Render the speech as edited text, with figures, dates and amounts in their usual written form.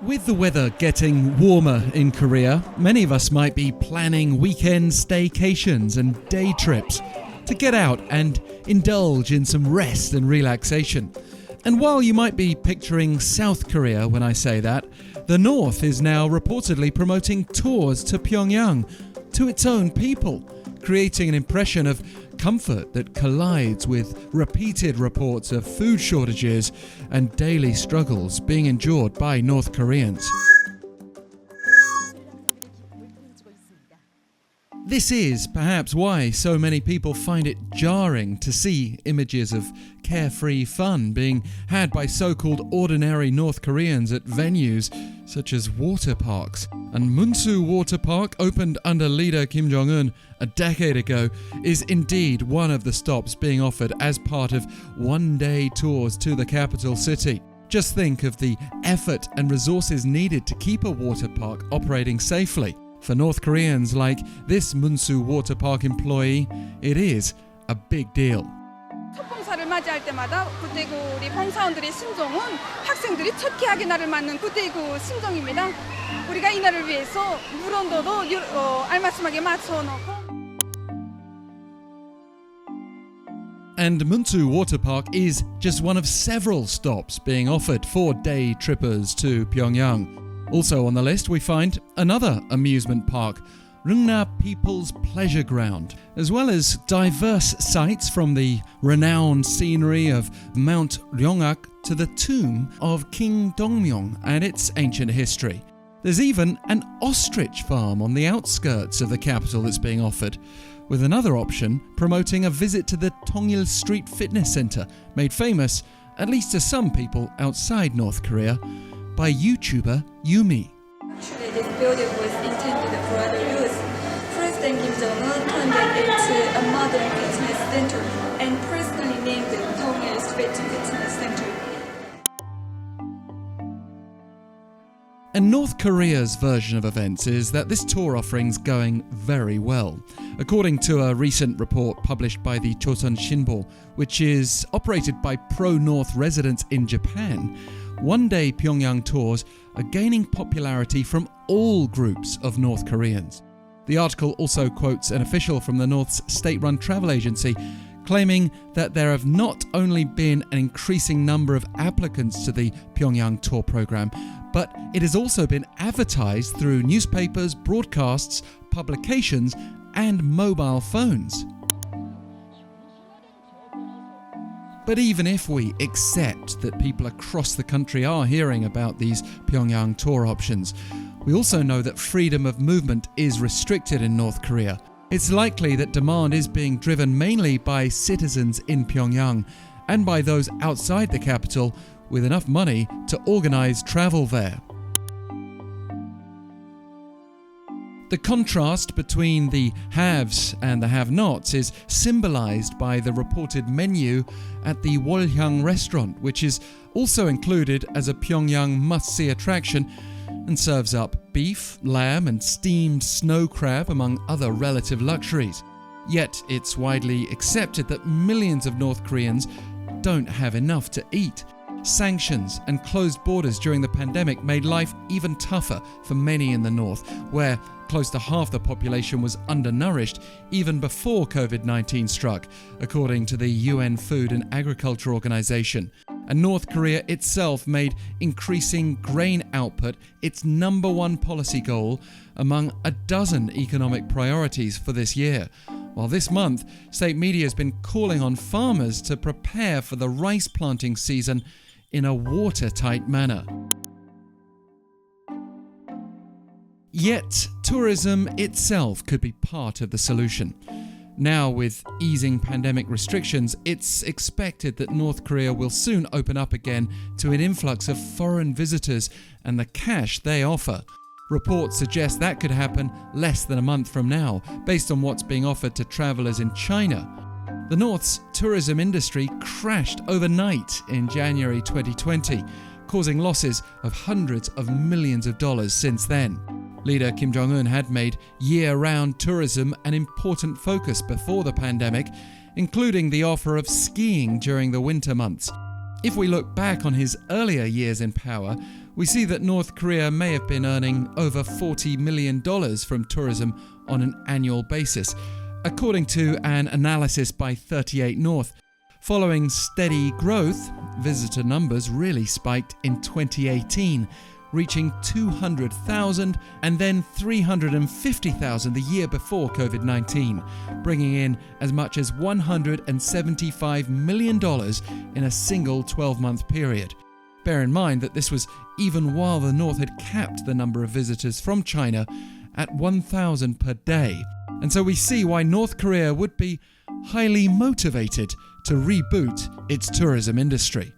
With the weather getting warmer in Korea, many of us might be planning weekend staycations and day trips to get out and indulge in some rest and relaxation. And while you might be picturing South Korea when I say that, the North is now reportedly promoting tours to Pyongyang, to its own people, creating an impression of comfort that collides with repeated reports of food shortages and daily struggles being endured by North Koreans. This is perhaps why so many people find it jarring to see images of carefree fun being had by so-called ordinary North Koreans at venues such as water parks. And Munsu Water Park, opened under leader Kim Jong-un a decade ago, is indeed one of the stops being offered as part of one-day tours to the capital city. Just think of the effort and resources needed to keep a water park operating safely. For North Koreans like this Munsu Water Park employee, it is a big deal. 첫 봉사를 맞이할 때마다 그때 우리 봉사원들의 심정은 학생들이 첫 개학의 날을 맞는 그때 심정입니다. 우리가 이 날을 위해서 물 온도도 알맞춤하게 맞춰 놓고. And Munsu Water Park is just one of several stops being offered for day trippers to Pyongyang. Also on the list we find another amusement park, Rungna People's Pleasure Ground, as well as diverse sights from the renowned scenery of Mount Ryongak to the tomb of King Dongmyong and its ancient history. There's even an ostrich farm on the outskirts of the capital that's being offered, with another option promoting a visit to the Tongil Street Fitness Center, made famous, at least to some people outside North Korea, by YouTuber Yumi. Actually, this building was intended for other use. President Kim Jong-un turned it into a modern fitness center and personally named it Tongil Street Fitness Center. And North Korea's version of events is that this tour offering's going very well. According to a recent report published by the Chosun Shinbo, which is operated by pro-North residents in Japan, one-day Pyongyang tours are gaining popularity from all groups of North Koreans. The article also quotes an official from the North's state-run travel agency, claiming that there have not only been an increasing number of applicants to the Pyongyang tour program, but it has also been advertised through newspapers, broadcasts, publications, and mobile phones. But even if we accept that people across the country are hearing about these Pyongyang tour options, we also know that freedom of movement is restricted in North Korea. It's likely that demand is being driven mainly by citizens in Pyongyang and by those outside the capital with enough money to organize travel there. The contrast between the haves and the have-nots is symbolized by the reported menu at the Wolhyang restaurant, which is also included as a Pyongyang must-see attraction and serves up beef, lamb and steamed snow crab among other relative luxuries. Yet it's widely accepted that millions of North Koreans don't have enough to eat. Sanctions and closed borders during the pandemic made life even tougher for many in the north, where close to half the population was undernourished even before COVID-19 struck, according to the UN Food and Agriculture Organization. And North Korea itself made increasing grain output its number one policy goal among a dozen economic priorities for this year. While this month, state media has been calling on farmers to prepare for the rice planting season in a watertight manner. Yet, tourism itself could be part of the solution. Now, with easing pandemic restrictions, it's expected that North Korea will soon open up again to an influx of foreign visitors and the cash they offer. Reports suggest that could happen less than a month from now, based on what's being offered to travellers in China. The North's tourism industry crashed overnight in January 2020, causing losses of hundreds of millions of dollars since then. Leader Kim Jong-un had made year-round tourism an important focus before the pandemic, including the offer of skiing during the winter months. If we look back on his earlier years in power, we see that North Korea may have been earning over $40 million from tourism on an annual basis, according to an analysis by 38 North. Following steady growth, visitor numbers really spiked in 2018, reaching 200,000 and then 350,000 the year before COVID-19, bringing in as much as $175 million in a single 12-month period. Bear in mind that this was even while the North had capped the number of visitors from China at 1,000 per day. And so we see why North Korea would be highly motivated to reboot its tourism industry.